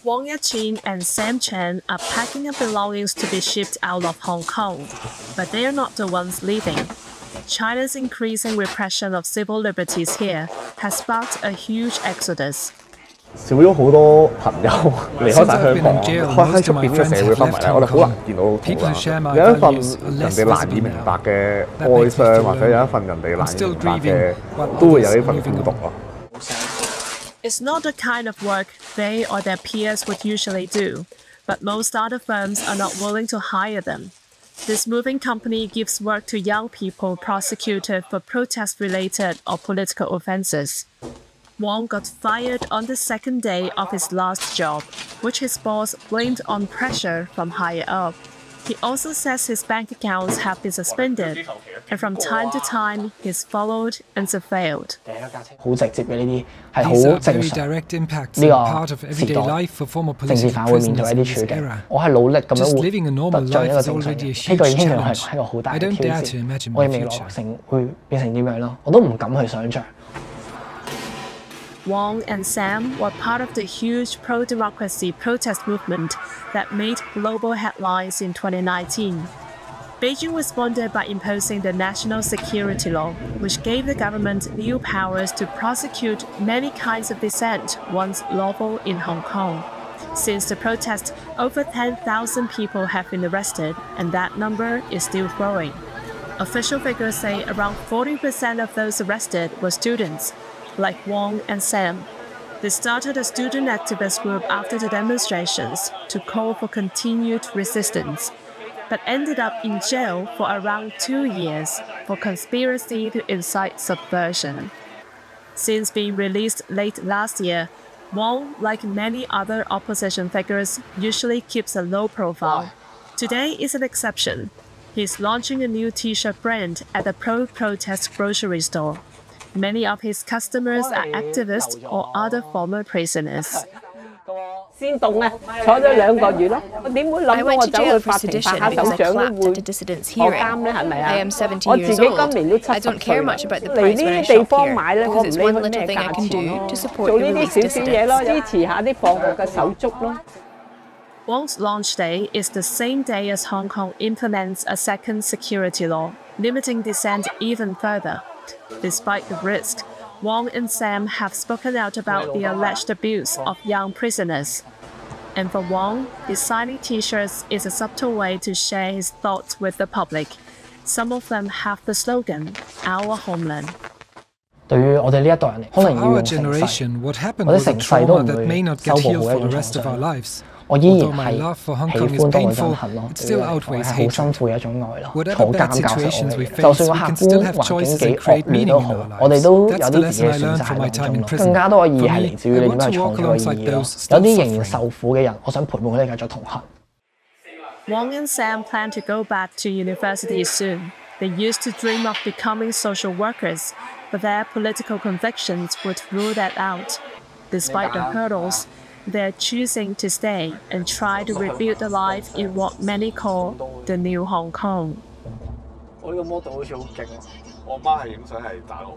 Wang Yaqin and Sam Chen are packing up belongings to be shipped out of Hong Kong, but they are not the ones leaving. China's increasing repression of civil liberties here has sparked a huge exodus. 少咗好多朋友離開晒香港，喺出邊呢個社會氛圍咧，我哋好難見到同啦。有一份人哋難以明白嘅哀傷，或者有一份人哋難以明白嘅，都會有呢份孤獨咯。It's not the kind of work they or their peers would usually do, but most other firms are not willing to hire them. This moving company gives work to young people prosecuted for protest-related or political offences. Wang got fired on the second day of his last job, which his boss blamed on pressure from higher up. He also says his bank accounts have been suspended, and from time to time he's followed and surveilled. 好直接嘅呢啲係好正常。呢個時代政治犯會面對一啲處境。我係努力咁樣活得像一個正常人，呢個已經係一個好大嘅挑戰。我嘅未來成會變成點樣咯？我都唔敢去想像。 Wang and Sam were part of the huge pro-democracy protest movement that made global headlines in 2019. Beijing responded by imposing the National Security Law, which gave the government new powers to prosecute many kinds of dissent once lawful in Hong Kong. Since the protest, over 10,000 people have been arrested, and that number is still growing. Official figures say around 40% of those arrested were students, like Wang and Sam. They started a student activist group after the demonstrations to call for continued resistance, but ended up in jail for around 2 years for conspiracy to incite subversion. Since being released late last year, Wang, like many other opposition figures, usually keeps a low profile. Today is an exception. He's launching a new t-shirt brand at a pro-protest grocery store. Many of his customers are activists or other former prisoners. 先動啊，坐咗2個月咯。我點會諗到我走去法庭拍下手掌都會坐監咧？係咪啊？我自己今年都70歲啦。嚟呢啲地方買咧，我唔理佢咩價錢咯，做呢啲少少嘢咯，支持下啲放學嘅手足咯。Wang's launch day is the same day as Hong Kong implements a second security law, limiting dissent even further. Despite the risk, Wang and Sam have spoken out about the alleged abuse of young prisoners. And for Wang, designing t-shirts is a subtle way to share his thoughts with the public. Some of them have the slogan, "Our Homeland." 對於我哋呢一代人嚟，可能要用成世，我哋成世都唔會修補好一種創傷。我依然係喜歡多過憎恨咯，係好辛苦嘅一種愛咯，好監教實我哋。就算個客觀環境幾惡劣都好，我哋都有啲自己嘅選擇喺當中咯。更加多嘅意義係嚟自於你點樣去創造嘅意義咯。有啲仍然受苦嘅人，我想陪伴佢哋繼續同行。Wang and Sam plan to go back to university soon. They used to dream of becoming social workers, but their political convictions would rule that out. Despite the hurdles, they're choosing to stay and try to rebuild a life in what many call the new Hong Kong. 我呢個 model 好似好勁喎，我媽係影相係大陸。